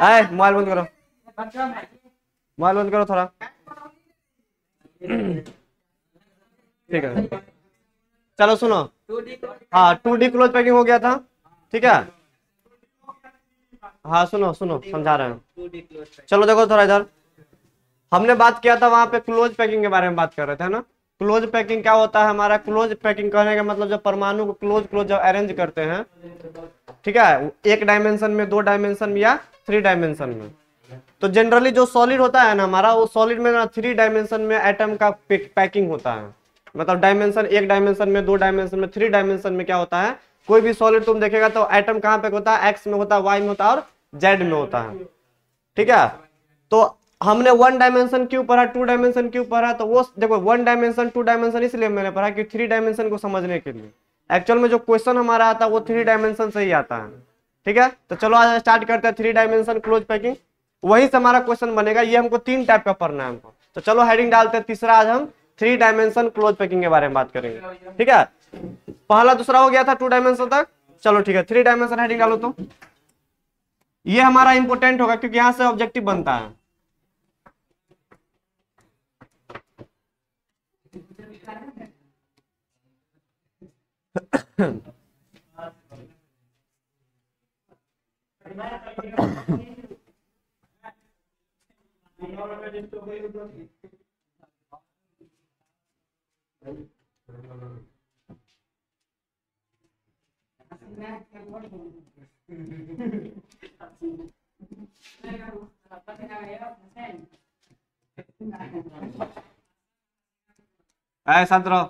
आए मोबाइल बंद करो, मोबाइल बंद करो थोड़ा। ठीक है चलो सुनो। हाँ 2D क्लोज पैकिंग हो गया था, ठीक है। हाँ सुनो सुनो समझा रहे हैं। चलो देखो थोड़ा इधर, हमने बात किया था वहां पे क्लोज पैकिंग के बारे में बात कर रहे थे ना। क्लोज पैकिंग क्या होता है हमारा? क्लोज पैकिंग कहने का मतलब जब परमाणु को क्लोज क्लोज जब अरेंज करते हैं, ठीक है, एक डायमेंशन में, 2 डायमेंशन में या 3 डायमेंशन में। तो जनरली जो सॉलिड होता है ना हमारा, वो सॉलिड में ना 3 डायमेंशन में एटम का पैकिंग होता है। मतलब डायमेंशन, 1 डायमेंशन में, 2 डायमेंशन में, 3 डायमेंशन में क्या होता है, कोई भी सॉलिड तुम देखेगा तो एटम कहाँ पे होता है? एक्स में होता है, वाई में होता है और जेड में होता है, ठीक है। तो हमने 1 डायमेंशन क्यों पढ़ा, 2 डायमेंशन क्यों पढ़ा? तो वो देखो 1 डायमेंशन 2 डायमेंशन इसलिए मैंने पढ़ा कि 3 डायमेंशन को समझने के लिए। एक्चुअल में जो क्वेश्चन हमारा आता है वो 3 डायमेंशन से ही आता है, ठीक है। तो चलो आज स्टार्ट करते हैं 3 डायमेंशन क्लोज पैकिंग। वही से हमारा क्वेश्चन बनेगा। ये हमको 3 टाइप का पढ़ना है हमको। तो चलो हेडिंग डालते हैं तीसरा। आज हम 3 डायमेंशन क्लोज पैकिंग के बारे में बात करेंगे, ठीक है। पहला दूसरा हो गया था 2 डायमेंशन तक। चलो ठीक है 3 डायमेंशन हेडिंग डालो। तो ये हमारा इंपॉर्टेंट होगा क्योंकि यहां से ऑब्जेक्टिव बनता है। ऐसा रहो।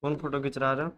कौन फोटो खींच रहा है?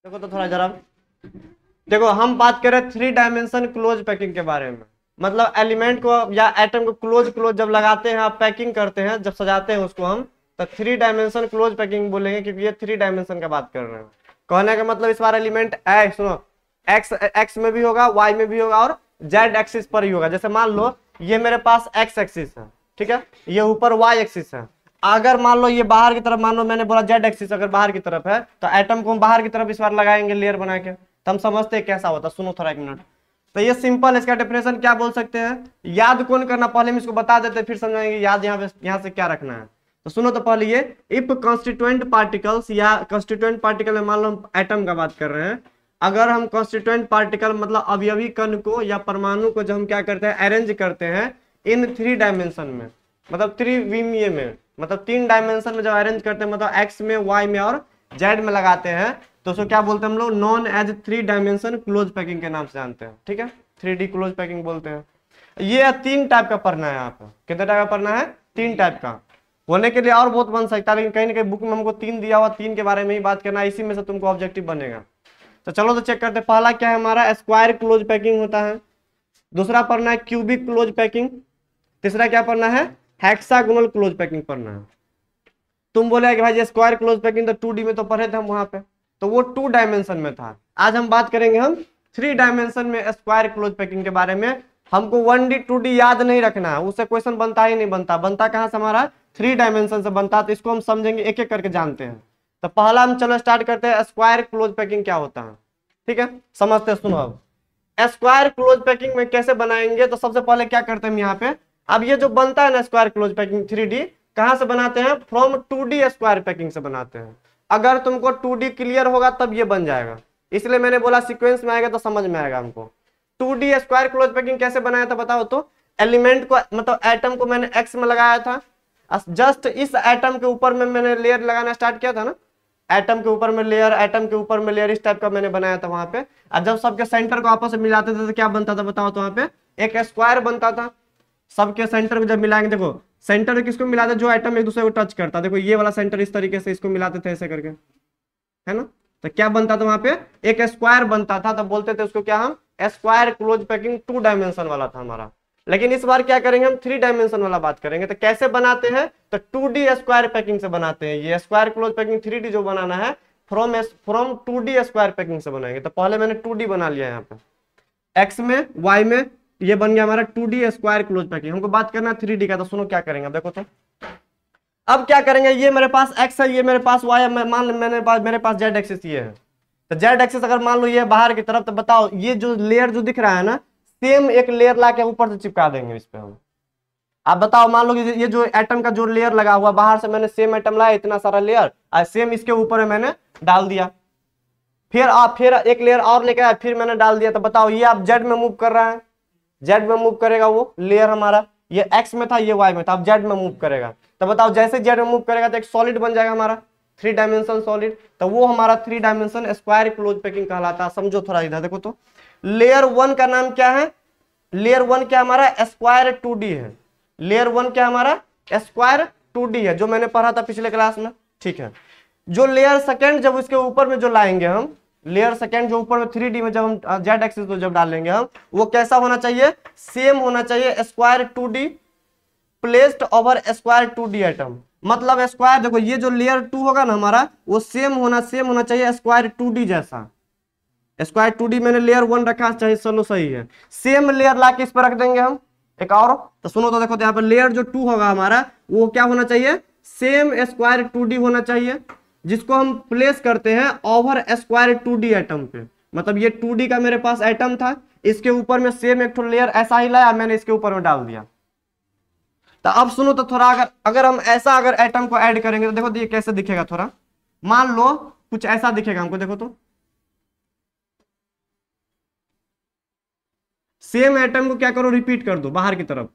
देखो तो थोड़ा जरा, देखो हम बात कर रहे हैं 3 डायमेंशन क्लोज पैकिंग के बारे में। मतलब एलिमेंट को या एटम को क्लोज क्लोज जब लगाते हैं, आप पैकिंग करते हैं, जब सजाते हैं उसको हम, तो 3 डायमेंशन क्लोज पैकिंग बोलेंगे, क्योंकि ये 3 डायमेंशन का बात कर रहे हैं। कहने का मतलब इस बार एलिमेंट सुनो, एक्स में भी होगा, वाई में भी होगा और जेड एक्सिस पर ही होगा। जैसे मान लो ये मेरे पास एक्स एक्सिस है, ठीक है, ये ऊपर वाई एक्सिस है। अगर मान लो ये बाहर की तरफ, मान लो मैंने बोला जेड एक्सिस अगर बाहर की तरफ है, तो एटम को हम बाहर की तरफ इस बार लगाएंगे लेयर बना के, तो हम समझते हैं कैसा होता। सुनो थोड़ा 1 मिनट। तो ये सिंपल, इसका डेफिनेशन क्या बोल सकते हैं, याद कौन करना, पहले हम इसको बता देते फिर समझाएंगे याद यहाँ से क्या रखना है। तो सुनो तो पहले ये, इफ कॉन्स्टिट्यूएंट पार्टिकल्स, या कॉन्स्टिट्यूएंट पार्टिकल में मान लो हम एटम का बात कर रहे हैं, अगर हम कॉन्स्टिट्यूएंट पार्टिकल मतलब अवयवी कण को या परमाणु को जब हम क्या करते हैं, अरेंज करते हैं इन 3 डायमेंशन में, मतलब त्रिविमीय में, मतलब 3 डायमेंशन में जब अरेंज करते हैं, मतलब एक्स में, वाई में और जेड में लगाते हैं, तो उसको क्या बोलते हैं हम लोग, known as 3 dimension close packing के नाम से जानते हैं। ठीक है, 3D क्लोज पैकिंग बोलते हैं। ये 3 टाइप का पढ़ना है आप, कितने टाइप का पढ़ना है, 3 टाइप का। होने के लिए और बहुत बन सकता है, लेकिन कहीं ना कहीं बुक में हमको 3 दिया हुआ, 3 के बारे में ही बात करना है, इसी में से तुमको ऑब्जेक्टिव बनेगा। तो चलो तो चेक करते हैं। पहला क्या है हमारा, स्क्वायर क्लोज पैकिंग होता है। दूसरा पढ़ना है क्यूबिक क्लोज पैकिंग। तीसरा क्या पढ़ना है, हेक्सागोनल क्लोज पैकिंग पढ़ना है। तुम बोले कि भाई स्क्वायर क्लोज पैकिंग तो 2D में तो पढ़े थे हम वहां पे, तो वो 2 डायमेंशन में था। आज हम बात करेंगे हम 3 डायमेंशन में स्क्वायर क्लोज पैकिंग के बारे में। हमको 1D 2D याद नहीं रखना है, उससे क्वेश्चन बनता ही नहीं, बनता कहां से हमारा, 3 डायमेंशन से बनता। तो इसको हम समझेंगे, एक एक करके जानते हैं। तो पहला हम चलो स्टार्ट करते हैं, स्क्वायर क्लोज पैकिंग क्या होता है। ठीक है, समझते हैं। सुनो अब स्क्वायर क्लोज पैकिंग में कैसे बनाएंगे, तो सबसे पहले क्या करते हैं हम यहाँ पे, अब ये जो बनता है ना स्क्वायर क्लोज पैकिंग 3D, कहां से बनाते हैं, फ्रॉम 2D स्क्वायर पैकिंग से बनाते हैं। अगर तुमको 2D क्लियर होगा तब ये बन जाएगा, इसलिए मैंने बोला सीक्वेंस में आएगा तो समझ में आएगा हमको। 2D स्क्वायर क्लोज पैकिंग कैसे बनाया था बताओ तो, एलिमेंट को मतलब एटम को मैंने एक्स में लगाया था, जस्ट इस एटम के ऊपर में मैंने लेयर लगाना स्टार्ट किया था ना, एटम के ऊपर में लेयर, एटम के ऊपर में लेयर, इस टाइप का मैंने बनाया था वहां पे। और जब सबके सेंटर को आपस में मिलाते थे तो क्या बनता था बताओ तो, वहां पे एक स्क्वायर बनता था। सबके सेंटर को जब मिलाएंगे, देखो सेंटर किसको मिलाते, जो एटम एक दूसरे को टच करता, देखो ये वाला सेंटर इस तरीके से इसको मिलाते थे ऐसे करके, है ना, तो क्या बनता था वहां पे, एक स्क्वायर बनता था। तब बोलते थे उसको क्या, हम स्क्वायर क्लोज पैकिंग 2 डायमेंशन वाला था हमारा। लेकिन इस बार क्या करेंगे हम, 3 डायमेंशन वाला बात करेंगे। तो कैसे बनाते हैं, तो 2D स्क्वायर पैकिंग से बनाते हैं। ये स्क्वायर क्लोज पैकिंग 3D जो बनाना है, फ्रॉम 2D स्क्वायर पैकिंग से बनाएंगे। तो पहले मैंने 2D बना लिया यहाँ पे, एक्स में, वाई में, ये बन गया हमारा 2D स्क्वायर क्लोज पैकिंग। हमको बात करना है 3D का, तो सुनो क्या करेंगे देखो तो। अब क्या करेंगे, ये मेरे पास एक्स है, ये मेरे पास वाई है, मान मेरे पास जेड एक्सिस ये है। तो जेड एक्सिस अगर मान लो ये बाहर की तरफ, तो बताओ ये जो लेयर जो दिख रहा है ना, सेम एक लेयर ला के ऊपर से चिपका देंगे इस पे हम। आप बताओ, मान लो ये जो एटम का जो लेयर लगा हुआ बाहर से, मैंने सेम एटम लाया इतना सारा लेयर, और सेम इसके ऊपर में मैंने डाल दिया। फिर एक लेयर और लेके आया, फिर मैंने डाल दिया। तो बताओ ये आप जेड में मूव कर रहा है, जेड में मूव करेगा वो लेयर हमारा, ये एक्स में था ये वाई में था, अब जेड में मूव करेगा। तो बताओ जैसे जेड में मूव करेगा तो एक सॉलिड बन जाएगा हमारा, 3 डायमेंशन सॉलिड। तो वो हमारा 3 डायमेंशन स्क्वायर क्लोज पैकिंग कहलाता है। समझो थोड़ा इधर देखो तो, लेयर 1 का नाम क्या है, लेयर 1 क्या हमारा, स्क्वायर 2D है। लेयर 1 क्या हमारा, स्क्वायर 2D है, जो मैंने पढ़ा था पिछले क्लास में। ठीक है, जो लेयर सेकेंड जब उसके ऊपर में जो लाएंगे हम, लेयर सेकेंड जो ऊपर में 3D में जब हम जेड एक्सिस को जब डालेंगे हम, वो कैसा होना चाहिए, सेम होना चाहिए, square 2D placed over square 2D atom. मतलब स्क्वायर देखो, ये जो लेयर 2 होगा ना हमारा, वो सेम होना चाहिए स्क्वायर 2D जैसा। स्क्वायर 2D मैंने लेयर 1 रखा, चाहिए, चलो सही है। सेम लेयर ला के इस पर रख देंगे हम एक और। तो सुनो तो देखो, यहाँ पर लेयर जो 2 होगा हमारा, वो क्या होना चाहिए, सेम स्क्वायर 2D होना चाहिए, जिसको हम प्लेस करते हैं ओवर स्क्वायर 2D एटम पे। मतलब ये 2D का मेरे पास एटम था, इसके ऊपर में सेम एक लेयर ऐसा ही लाया, मैंने इसके ऊपर में डाल दिया। तो अब सुनो तो थोड़ा, अगर हम ऐसा अगर एटम को ऐड करेंगे तो देखो ये कैसे दिखेगा। थोड़ा मान लो कुछ ऐसा दिखेगा हमको, देखो तो सेम एटम को क्या करो, रिपीट कर दो बाहर की तरफ।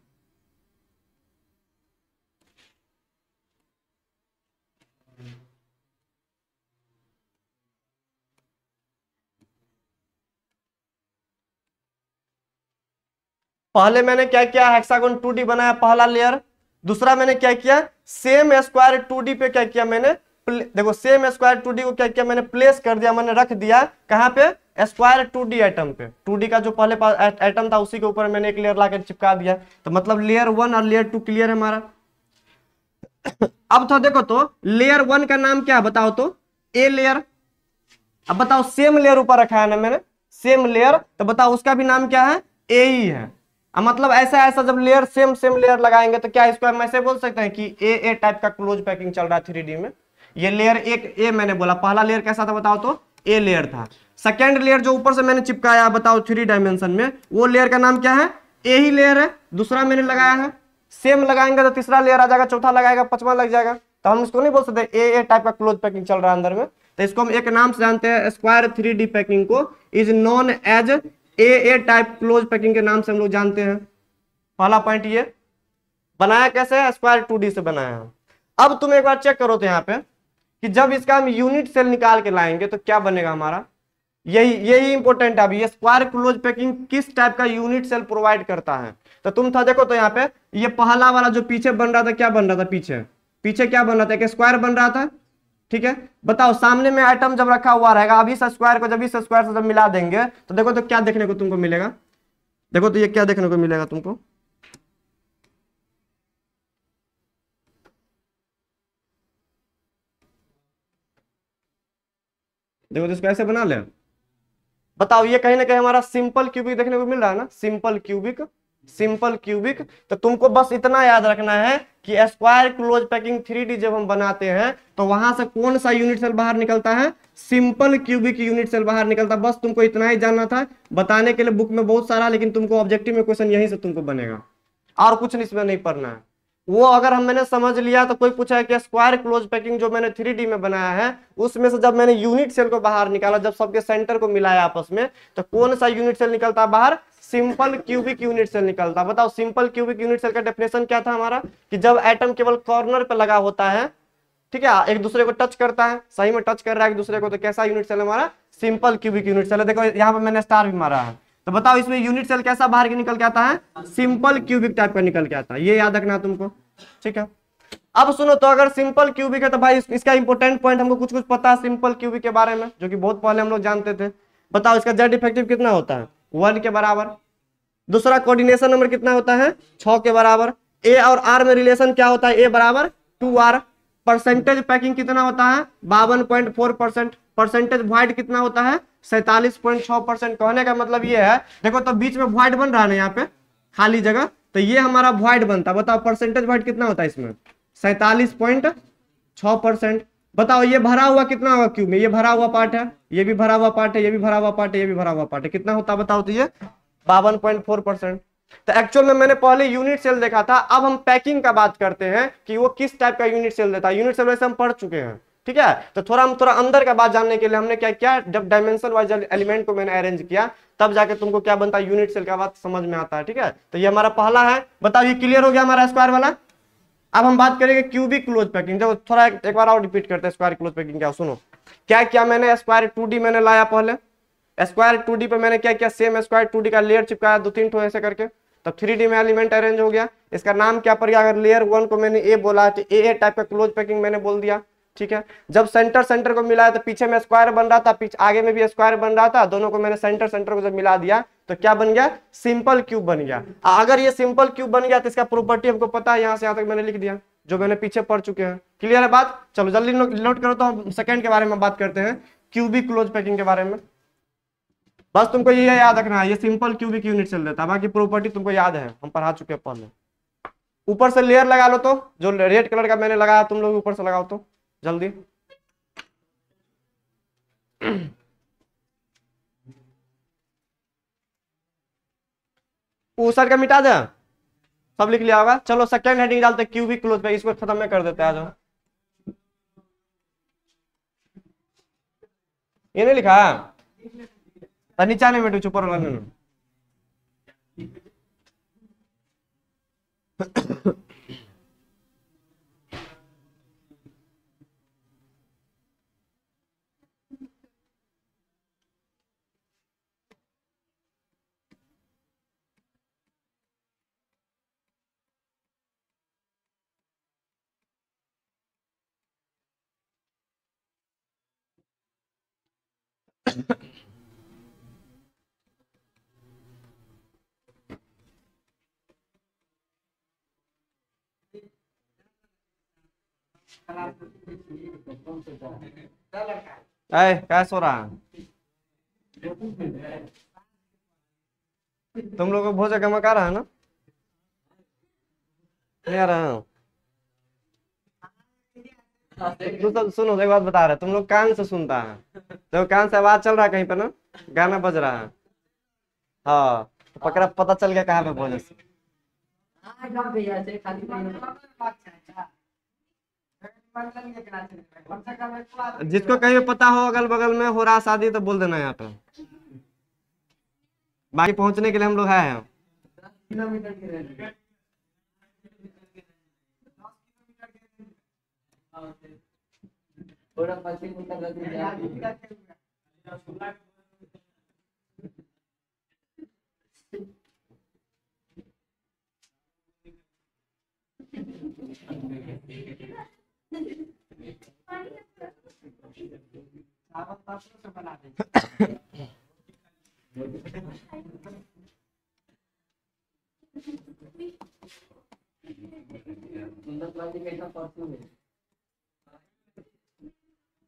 पहले मैंने क्या किया, हेक्सागोन 2D बनाया पहला लेयर। दूसरा मैंने क्या किया, सेम स्क्वायर 2D पे क्या किया मैंने, देखो सेम स्क्वायर 2D को क्या किया मैंने, प्लेस कर दिया, मैंने रख दिया कहाँ पे, स्क्वायर 2D एटम पे। 2D का जो पहले एटम था उसी के ऊपर मैंने एक लेयर लाकर चिपका दिया। तो मतलब लेयर 1 और लेयर 2 क्लियर है हमारा। अब तो देखो तो लेयर 1 का नाम क्या है बताओ तो, ए लेयर। अब बताओ सेम लेयर ऊपर रखा है ना मैंने, सेम लेयर, तो बताओ उसका भी नाम क्या है, ए ही है। अब मतलब ऐसा ऐसा जब लेयर सेम सेम लेयर लगाएंगे तो क्या इसको हम ऐसे बोल सकते हैं कि ए टाइप का क्लोज पैकिंग चल रहा है 3D में। ये लेयर एक ए मैंने बोला, पहला लेयर कैसा था बताओ तो, ए लेयर था। सेकेंड लेयर जो ऊपर से मैंने चिपकाया बताओ 3 डायमेंशन में, वो लेयर का नाम क्या है, ए ही लेयर है। दूसरा मैंने लगाया है, सेम लगाएंगे तो तीसरा लेयर आ जाएगा, चौथा लगाएगा, पांचवा लग जाएगा। तो हम इसको नहीं बोल सकते ए टाइप का क्लोज पैकिंग चल रहा है अंदर में। तो इसको हम एक नाम से जानते हैं, स्क्वायर 3D पैकिंग को is known as A type close packing के नाम से हम लोग जानते हैं। पहला पॉइंट ये बनाया कैसे है, स्क्वायर 2D से बनाया है। अब तुम एक बार चेक करो तो यहाँ पे कि जब इसका हम यूनिट सेल निकाल के लाएंगे तो क्या बनेगा हमारा, यही यही इंपॉर्टेंट है। अभी ये स्क्वायर क्लोज पैकिंग किस टाइप का यूनिट सेल प्रोवाइड करता है। तो तुम था देखो तो यहाँ पे ये पहला वाला जो पीछे बन रहा था, क्या बन रहा था पीछे, पीछे क्या बन रहा था, एक स्क्वायर बन रहा था, ठीक है। बताओ सामने में आइटम जब रखा हुआ रहेगा, अभी इस स्क्वायर को जब इस स्क्वायर से जब मिला देंगे तो देखो तो क्या देखने को तुमको मिलेगा, देखो तो ये क्या देखने को मिलेगा तुमको, देखो तो इसको ऐसे बना ले। बताओ ये कहीं ना कहीं हमारा सिंपल क्यूबिक देखने को मिल रहा है ना, सिंपल क्यूबिक, सिंपल क्यूबिक। तो तुमको बस इतना याद रखना है कि स्क्वायर क्लोज पैकिंग 3D जब हम बनाते हैं तो वहां से कौन सा यूनिट सेल बाहर निकलता है, सिंपल क्यूबिक यूनिट सेल बाहर निकलता है। बस तुमको इतना ही जानना था, बताने के लिए बुक में बहुत सारा, लेकिन तुमको ऑब्जेक्टिव में क्वेश्चन यहीं से तुमको बनेगा, और कुछ इसमें नहीं पढ़ना है। वो अगर हम मैंने समझ लिया तो कोई पूछा है कि स्क्वायर क्लोज पैकिंग जो मैंने 3D में बनाया है उसमें से जब मैंने यूनिट सेल को बाहर निकाला, जब सबके सेंटर को मिलाया आपस में, तो कौन सा यूनिट सेल निकलता है बाहर, सिंपल क्यूबिक यूनिट सेल निकलता है। बताओ सिंपल क्यूबिक यूनिट सेल का डेफिनेशन क्या था हमारा, कि जब एटम केवल कॉर्नर पे लगा होता है, ठीक है, एक दूसरे को टच करता है, सही में टच कर रहा है एक दूसरे को, तो कैसा यूनिट सेल हमारा, सिंपल क्यूबिक यूनिट सेल है। देखो यहाँ पर मैंने स्टार भी मारा है। तो बताओ इसमें यूनिट सेल कैसा बाहर के निकल के आता है, सिंपल क्यूबिक टाइप का निकल के आता है, ये याद रखना है तुमको, ठीक है। अब सुनो तो अगर सिंपल क्यूबिक है तो भाई इसका इंपॉर्टेंट पॉइंट हमको कुछ कुछ पता है सिंपल क्यूबिक के बारे में, जो कि बहुत पहले हम लोग जानते थे। बताओ इसका जेड इफेक्टिव कितना होता है, 1 के बराबर। दूसरा कोऑर्डिनेशन नंबर कितना होता है, 6 के बराबर। ए और आर में रिलेशन क्या होता है, ए बराबर 2r। परसेंटेज पैकिंग कितना होता है, 52.4%। परसेंटेज वॉइड कितना होता है, 47.6%। कहने का मतलब ये है, देखो तो बीच में वॉइड बन रहा है ना यहाँ पे खाली जगह, तो ये हमारा वॉइड बनता है। बताओ परसेंटेज वॉइड कितना होता है इसमें, 47.6%। बताओ ये भरा हुआ कितना होगा क्यूब में, ये भरा हुआ पार्ट है, ये भी भरा हुआ पार्ट है, ये भी भरा हुआ पार्ट है, ये भी भरा हुआ पार्ट है, कितना होता है बताओ तो ये 52.4%। तो एक्चुअल में मैंने पहले यूनिट सेल देखा था, अब हम पैकिंग का बात करते हैं कि वो किस टाइप का यूनिट सेल देता है। यूनिट सेल वैसे हम पढ़ चुके हैं, ठीक है। तो हम थोड़ा अंदर का बात जानने के लिए हमने क्या किया, जब डायमेंशन वाइज एलिमेंट को मैंने अरेंज किया तब जाके तुमको क्या बनता है, यूनिट सेल का बात समझ में आता है, ठीक है। तो ये हमारा पहला है। बताओ ये क्लियर हो गया हमारा स्क्वायर वाला। अब हम बात करेंगे क्यूबिक क्लोज पैकिंग। जब थोड़ा एक बार और रिपीट करते हैं स्क्वायर क्लोज पैकिंग क्या, सुनो क्या क्या मैंने स्क्वायर 2D मैंने लाया पहले, स्क्वायर 2D पे मैंने क्या किया, सेम स्क्वायर 2D का लेयर चिपकाया 2-3 ठो ऐसे करके, तब 3D में एलिमेंट अरेंज हो गया। इसका नाम क्या पड़ गया, अगर लेयर 1 को मैंने ए बोला तो ए टाइप का क्लोज पैकिंग मैंने बोल दिया, ठीक है। जब सेंटर सेंटर को मिलाया तो पीछे में स्क्वायर बन रहा था, पीछे आगे में भी स्क्वायर बन रहा था, दोनों को मैंने सेंटर सेंटर को जब मिला दिया तो क्या बन गया, सिंपल क्यूब बन गया। अगर ये सिंपल क्यूब बन गया तो इसका प्रॉपर्टी हमको पता है, यहाँ से यहाँ तक मैंने लिख दिया जो मैंने पीछे पढ़ चुके हैं। क्लियर है बात, चलो जल्दी नोट करो। तो हम सेकंड के बारे में बात करते हैं, क्यूबिक क्लोज पैकिंग के बारे में। बस तुमको ये याद रखना है, ये सिंपल क्यूबिक यूनिट सेल देता है, बाकी प्रॉपर्टी तुमको याद है, हम पढ़ा चुके हैं पहले। ऊपर से लेयर लगा लो, तो जो रेड कलर का मैंने लगाया तुम लोग ऊपर से लगाओ तो जल्दी। ऊसर का मिटा दे, सब लिख लिया होगा। चलो सेकंड हेडिंग डालते क्यूबिक क्लोज पे, इसको खत्म में कर देते हैं। आ जाओ, ये नहीं लिखा है, नीचा नहीं बेटू, ऊपर वाला नहीं। क्या सो रहा है? तुम लोग को भोज गमक आ रहा है ना? नहीं आ रहा है? तू सब सुनो, एक बात बता रहे, तुम लोग कान से सुनता है तो कान से आवाज चल रहा है कहीं पे ना, गाना बज रहा है। हाँ, तो पकड़ा, पता चल गया कहाँ पे भोज से। जिसको कहीं पता हो अगल बगल में हो रहा शादी तो बोल देना यहाँ पे, बाकी पहुंचने के लिए हम लोग हैं।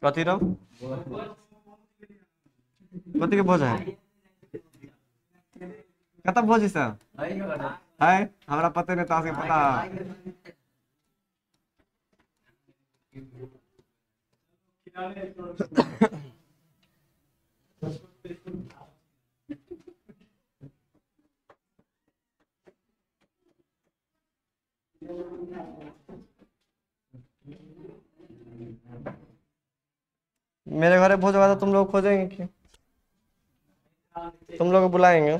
कथी रहो, कथी के भोज है? कतब भोज सब है? हमरा पते नहीं, ताके पता है। मेरे घर भोज होगा तो तुम लोग खोजेंगे क्यों? तुम लोग को बुलाएंगे।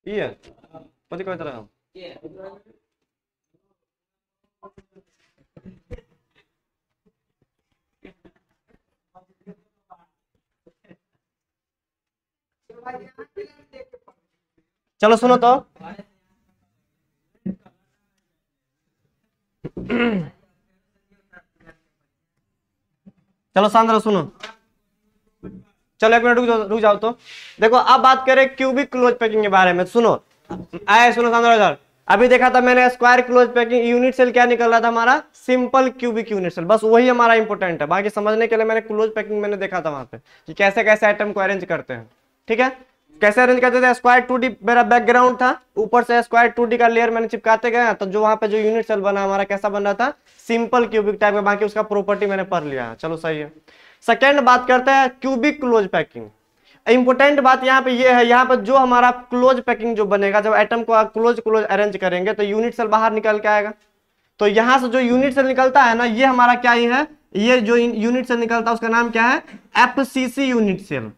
ये पति कोई तरह चलो सुनो तो चलो शांत रहो सुनो। चलो एक मिनट रुक जाओ तो देखो अब बात करें क्यूबिक क्लोज पैकिंग के बारे में। सुनो आए सुनो शांत रहो इधर। अभी देखा था मैंने square close packing, unit cell क्या निकल रहा था हमारा, सिंपल क्यूबिक यूनिट सेल, बस वही हमारा इंपॉर्टेंट है। बाकी समझने के लिए मैंने क्लोज पैकिंग मैंने देखा था वहां पे कि कैसे कैसे आइटम को अरेंज करते हैं। ठीक है, कैसे अरेंज करते थे, स्क्वायर 2D मेरा बैकग्राउंड था, ऊपर से स्क्वायर 2D का लेयर मैंने चिपकाते गए, तो जो वहां पे जो यूनिट सेल बना हमारा कैसा बन रहा था, सिंपल क्यूबिक टाइप का। बाकी उसका प्रॉपर्टी मैंने पढ़ लिया, चलो सही है। सेकेंड बात करते हैं क्यूबिक क्लोज पैकिंग। इंपॉर्टेंट बात यहाँ पे ये है, यहाँ पे जो हमारा क्लोज पैकिंग जो बनेगा, जब आइटम को क्लोज अरेंज करेंगे तो यूनिट सेल बाहर निकल के आएगा। तो यहाँ से जो यूनिट सेल निकलता है ना, ये हमारा क्या ही है, ये जो यूनिट सेल निकलता है उसका नाम क्या है, FCC यूनिट सेल।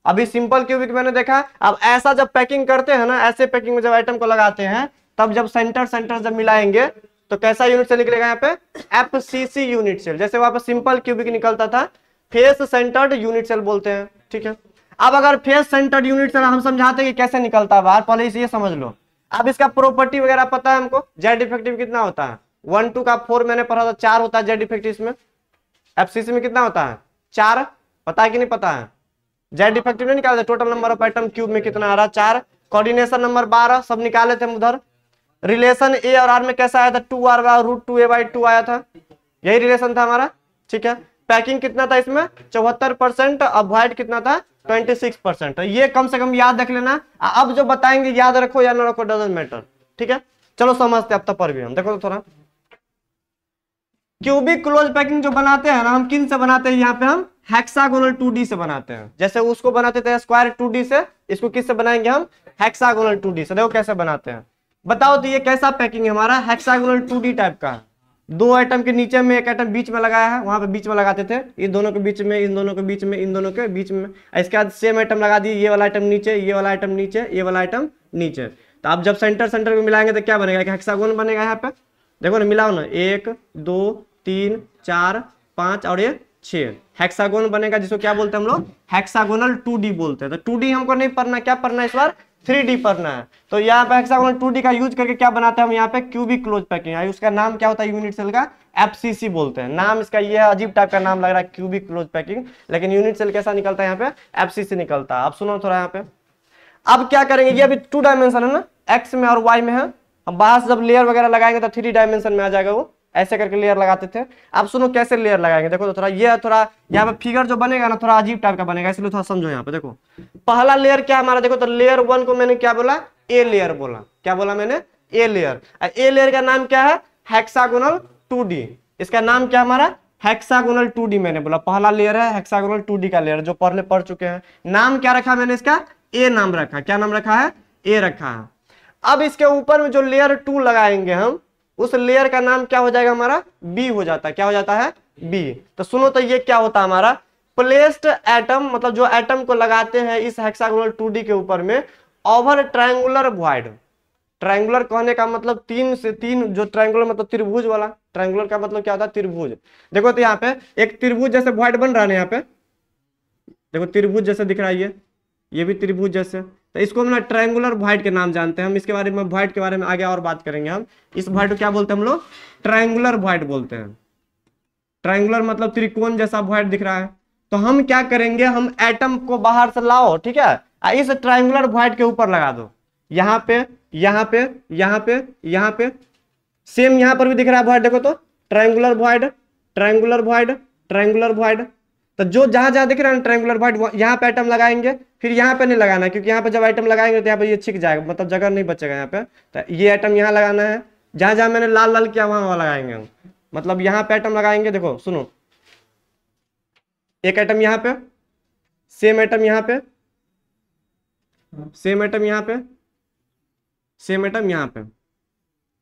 अभी सिंपल क्यूबिक मैंने देखा। अब ऐसा जब पैकिंग करते हैं ना, ऐसे पैकिंग में जब आइटम को लगाते हैं, तब जब सेंटर जब मिलाएंगे तो कैसा यूनिट सेल निकलेगा यहाँ पे, FCC यूनिट सेल। जैसे वहां पे सिंपल क्यूबिक निकलता था, फेस सेंटर्ड यूनिट सेल बोलते हैं। ठीक है, अब अगर फेस सेंटर्ड यूनिट सेल हम समझाते हैं कि कैसे निकलता है बाहर, पहले इसे समझ लो। अब इसका प्रॉपर्टी वगैरह पता है हमको, जेड इफेक्टिव कितना होता है, 1 2 का 4 मैंने पढ़ा था, 4 होता है जेड इफेक्टिव इसमें। FCC में कितना होता है, 4, पता है कि नहीं पता है, जेड इफेक्टिव नहीं निकाले थे, total number of item cube में कितना आ रहा, 4। कोऑर्डिनेशन नंबर 12 सब निकाले थे हम उधर। रिलेशन ए और आर में कैसा आया था, 2r/√2a/2 आया था, यही रिलेशन था हमारा। ठीक है, पैकिंग कितना था इसमें, 74%, अब वाइड कितना था, 26%। ये कम से कम याद रख लेना। अब जो बताएंगे याद रखो या ना रखो, डजंट मैटर। ठीक है, चलो समझते अब तक पर भी हम देखो तो थोड़ा। क्यूबिक क्लोज पैकिंग जो बनाते हैं ना, हम किन से बनाते हैं, यहाँ पे हम हेक्सागोनल 2D से बनाते हैं। जैसे उसको बनाते थे स्क्वायर 2D से, इसको किस से बनाएंगे हम, हेक्सागोनल 2D से। देखो कैसे बनाते हैं, बताओ तो ये कैसा पैकिंग है हमारा, हेक्सागोनल 2D टाइप का। 2 आइटम के नीचे में 1 आइटम बीच में लगाया है, वहां पे बीच में लगाते थे, इन दोनों के बीच में, इन दोनों के बीच में, इन दोनों के बीच में। इसके बाद सेम आइटम लगा दिए, ये वाला आइटम नीचे, ये वाला आइटम नीचे, ये वाला आइटम नीचे। तो आप जब सेंटर को मिलाएंगे तो क्या बनेगा, एक हेक्सागोन बनेगा। यहाँ पे देखो ना, मिलाओ ना, 1 2 3 4 5 और ये 6 हेक्सागोन बनेगा, जिसको क्या बोलते हैं हम लोग, हेक्सागोनल 2D बोलते हैं। तो 2D हमको नहीं पढ़ना, क्या पढ़ना है इस बार, 3D पढ़ना है। तो यहाँ पे हेक्सागोनल 2D का यूज करके क्या बनाते हैं हम, यहाँ पे क्यूबिक क्लोज पैकिंग। उसका नाम क्या होता है यूनिट सेल का, FCC बोलते हैं। नाम इसका ये है, अजीब टाइप का नाम लग रहा है, क्यूबिक क्लोज पैकिंग, लेकिन यूनिट सेल कैसा निकलता है यहाँ पे, FCC निकलता है। अब सुनो थोड़ा यहाँ पे, अब क्या करेंगे, ये अभी 2 डायमेंशन है ना, एक्स में और वाई में है। हम बाहर से जब लेयर वगैरह लगाएंगे तो 3 डायमेंशन में आ जाएगा, वो ऐसे करके लेयर लगाते थे। अब सुनो कैसे लेयर लगाएंगे, देखो तो थोड़ा, ये थोड़ा यहाँ पे फिगर जो बनेगा ना, थोड़ा अजीब टाइप का बनेगा, इसलिए थोड़ा समझो। यहाँ पे देखो, पहला लेयर क्या हमारा, देखो तो लेयर 1 को मैंने क्या बोला, ए लेयर बोला। क्या बोला मैंने, ए लेयर। ए लेयर का नाम क्या है, हेक्सागोनल 2D। इसका नाम क्या हमारा, हेक्सागोनल 2D मैंने बोला, पहला लेयर है हेक्सागोनल 2D का लेयर, जो पढ़ चुके हैं। नाम क्या रखा मैंने इसका, ए नाम रखा। क्या नाम रखा है, ए रखा है। अब इसके ऊपर में जो लेयर 2 लगाएंगे हम, उस लेयर का नाम क्या हो जाएगा हमारा, बी हो जाता है। क्या हो जाता है, बी। तो सुनो तो ये क्या होता है हमारा, प्लेस्ड एटम, मतलब जो एटम को लगाते हैं इस हेक्सागोनल 2D के ऊपर में, ओवर ट्रायंगुलर वॉइड। ट्रायंगुलर कहने का मतलब 3 से 3, जो ट्रायंगुलर मतलब त्रिभुज वाला, ट्रायंगुलर का मतलब क्या होता है, त्रिभुज। देखो तो यहाँ पे एक त्रिभुज जैसे वॉइड बन रहा है यहाँ पे, देखो त्रिभुज जैसे दिख रहा है, ये भी त्रिभुज जैसे। तो इसको हम ना ट्रायंगुलर वॉइड के नाम जानते हैं। हम इसके बारे में, वॉइड के बारे में आगे और बात करेंगे हम। इस वॉइड को क्या बोलते हैं हम लोग, ट्रायंगुलर वॉइड बोलते हैं। ट्रायंगुलर मतलब त्रिकोण जैसा वॉइड दिख रहा है। तो हम क्या करेंगे, हम एटम को बाहर से लाओ, ठीक है, इस ट्रायंगुलर वॉइड के ऊपर लगा दो, यहाँ पे, यहाँ पे, यहाँ पे, यहाँ पे। सेम यहाँ पर भी दिख रहा है वॉइड, देखो तो triangular void, triangular void, triangular void. तो जो जहां जहां दिख रहा है ट्रायंगुलर वॉइड, यहाँ पे आइटम लगाएंगे, फिर यहाँ पे नहीं लगाना है, क्योंकि यहाँ पे जब आइटम लगाएंगे तो यहाँ पे ये छिक जाएगा, मतलब जगह नहीं बचेगा यहाँ पे। तो ये आइटम यहाँ लगाना है, जहां जहां मैंने लाल लाल किया वहां लगाएंगे हम। मतलब यहाँ पे आइटम लगाएंगे, देखो सुनो, एक आइटम यहाँ पे, सेम आइटम यहाँ पे, सेम आइटम यहाँ पे, सेम आइटम यहाँ पे।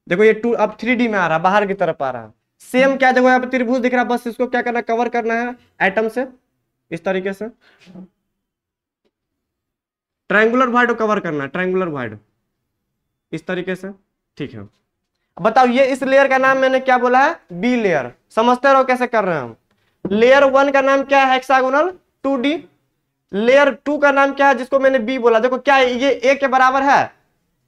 देखो ये 2 अब 3D में आ रहा है, बाहर की तरफ आ रहा है। सेम क्या, देखो यहाँ पे त्रिभुज दिख रहा है, बस इसको क्या करना है, कवर करना है एटम से, इस तरीके से ट्रायंगुलर वॉइड को कवर करना है, ट्रायंगुलर वॉइड। इस तरीके से, ठीक है। अब बताओ ये इस लेयर का नाम मैंने क्या बोला है, बी लेयर। समझते रहो कैसे कर रहे हैं हम। लेयर 1 का नाम क्या है, हेक्सागोनल 2D। लेयर 2 का नाम क्या है, जिसको मैंने बी बोला। देखो क्या ये ए के बराबर है,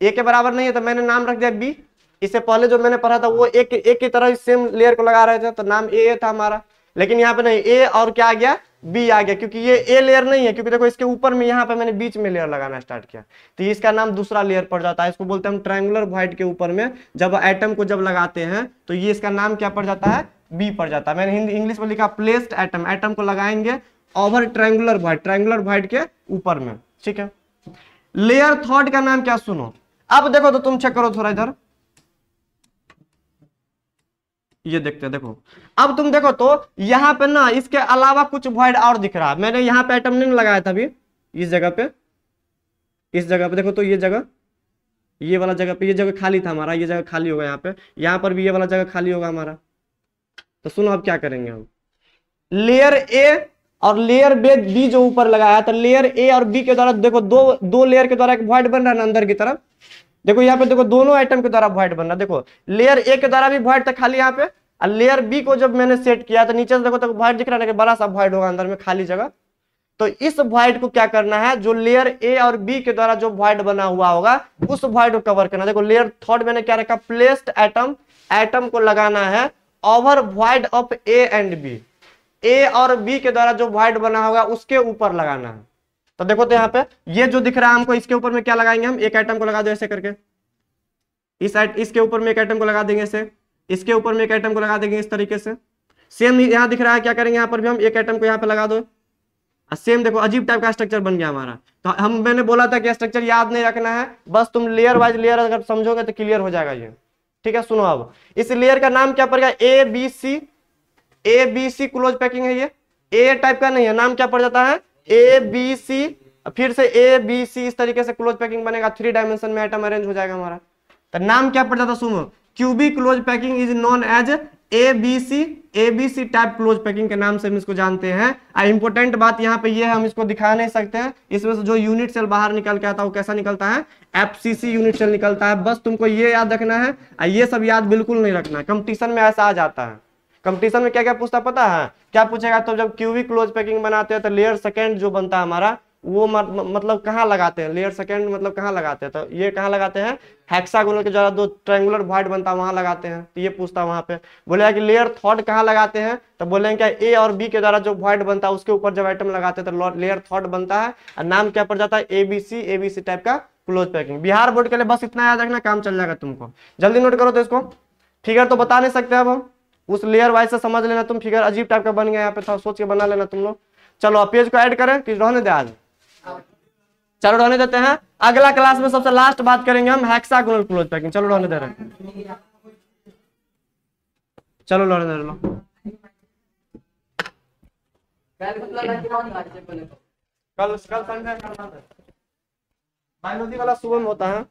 ए के बराबर नहीं है तो मैंने नाम रख दिया बी। इससे पहले जो मैंने पढ़ा था वो एक की तरह सेम लेयर को लगा रहे थे तो नाम ए था हमारा, लेकिन यहाँ पे नहीं, ए और क्या आ गया, बी आ गया, क्योंकि ये ए लेयर नहीं है, क्योंकि देखो इसके ऊपर में यहाँ पे मैंने बीच में लेयर लगाना स्टार्ट किया, तो इसका नाम दूसरा लेयर पड़ जाता है। इसको बोलते हैं हम ट्रायंगुलर वॉइड के ऊपर में जब एटम को जब लगाते हैं तो ये इसका नाम क्या पड़ जाता है, बी पड़ जाता है। मैंने हिंदी इंग्लिश में लिखा प्लेस्ड एटम, एटम को लगाएंगे over triangular void, triangular void के ऊपर में, ठीक है। लेयर थर्ड का नाम क्या, सुनो अब देखो तो तुम चेक करो थोड़ा इधर, ये देखते हैं। देखो अब तुम देखो तो यहाँ पे ना इसके अलावा कुछ वॉइड और दिख रहा है। मैंने यहाँ पे एटम नहीं लगाया था अभी, इस जगह पे, इस जगह पे देखो तो ये जगह, ये वाला जगह पे, ये जगह खाली था हमारा, ये जगह खाली होगा यहाँ पे, यहाँ पर भी ये वाला जगह खाली होगा हमारा। तो सुनो अब क्या करेंगे हम, लेयर ए और लेयर बी जो ऊपर लगाया था, लेयर ए और बी के द्वारा देखो दो लेयर के द्वारा एक वॉइड बन रहा है ना अंदर की तरफ। देखो यहाँ पे देखो दोनों आइटम के द्वारा वॉइड बन रहा है। देखो लेयर ए के द्वारा भी वॉइड था खाली यहाँ पे, और लेयर बी को जब मैंने सेट किया तो नीचे से देखो तो वॉइड दिख रहा है, बड़ा सा वॉइड होगा अंदर में खाली जगह। तो इस वॉइड को क्या करना है, जो लेयर ए और बी के द्वारा जो वॉइड बना हुआ होगा उस वॉइड को कवर करना। देखो लेयर थर्ड मैंने क्या रखा, प्लेस्ड एटम, एटम को लगाना है over void of A and B, A और बी के द्वारा जो वॉइड बना होगा उसके ऊपर लगाना है। तो देखो तो यहाँ पे ये जो दिख रहा है हमको, इसके ऊपर में क्या लगाएंगे हम, एक आइटम को लगा दो ऐसे करके, इसके ऊपर में एक आइटम को लगा देंगे ऐसे, इसके ऊपर में एक आइटम को लगा देंगे इस तरीके से। सेम यहाँ दिख रहा है, क्या करेंगे यहाँ पर भी हम एक आइटम को यहाँ पे लगा दो। सेम देखो अजीब टाइप का स्ट्रक्चर बन गया हमारा। तो हम मैंने बोला था कि स्ट्रक्चर याद नहीं रखना है, बस तुम लेयर वाइज लेयर अगर समझोगे तो क्लियर हो जाएगा ये, ठीक है। सुनो अब इस लेयर का नाम क्या पड़ेगा, A B C, A B C close packing है ये, ए टाइप का नहीं है, नाम क्या पड़ जाता है, ए बी सी, फिर से ए बी सी, इस तरीके से क्लोज पैकिंग बनेगा, 3 डायमेंशन में आइटम अरेंज हो जाएगा हमारा। तो नाम क्या पड़ जाता, सुनो, cubic close packing is known as ABC type close packing के नाम से हम इसको जानते हैं। इंपॉर्टेंट बात यहाँ पे ये है, हम इसको दिखा नहीं सकते हैं, इसमें से जो यूनिट सेल बाहर निकल के आता है वो कैसा निकलता है, एफसीसी यूनिट सेल निकलता है। बस तुमको ये याद रखना है, ये सब याद बिल्कुल नहीं रखना है, कंपटीशन में ऐसा आ जाता है। कंपटीशन में क्या क्या पूछता पता है, क्या पूछेगा, तो जब क्यूबिक क्लोज पैकिंग बनाते हैं तो लेयर सेकेंड जो बनता है हमारा वो मतलब कहाँ लगाते हैं, लेयर सेकेंड मतलब कहाँ लगाते हैं, तो ये कहाँ लगाते हैं, हेक्सागोनल के द्वारा दो ट्रायंगुलर वॉइड बनता है वहां लगाते हैं। तो ये पूछता है वहां पे, बोलेगा कि लेयर थर्ड कहाँ लगाते हैं, तो बोलेंगे क्या, ए और बी के द्वारा जो वॉइड बनता है उसके ऊपर जब आइटम लगाते हैं तो लेयर थर्ड बनता है, और नाम क्या पड़ जाता है, एबीसी टाइप का क्लोज पैकिंग। बिहार बोर्ड के लिए बस इतना याद रखना, काम चल जाएगा तुमको। जल्दी नोट करो तो इसको, फिगर तो बता नहीं सकते अब हम, उस लेयर वाइज से समझ लेना तुम। फिगर अजीब टाइप का बन गया यहाँ पे, था सोच के बना लेना तुम लोग। चलो पेज को ऐड करें कि रहने दे आज, चलो रहने देते हैं। अगला क्लास में सबसे लास्ट बात करेंगे हम हेक्सागोनल क्लोज पैकिंग। चलो रहने दे रहे हैं, चलो रहने दे रहे। कल संडे बायोलॉजी वाला सुबह में होता है।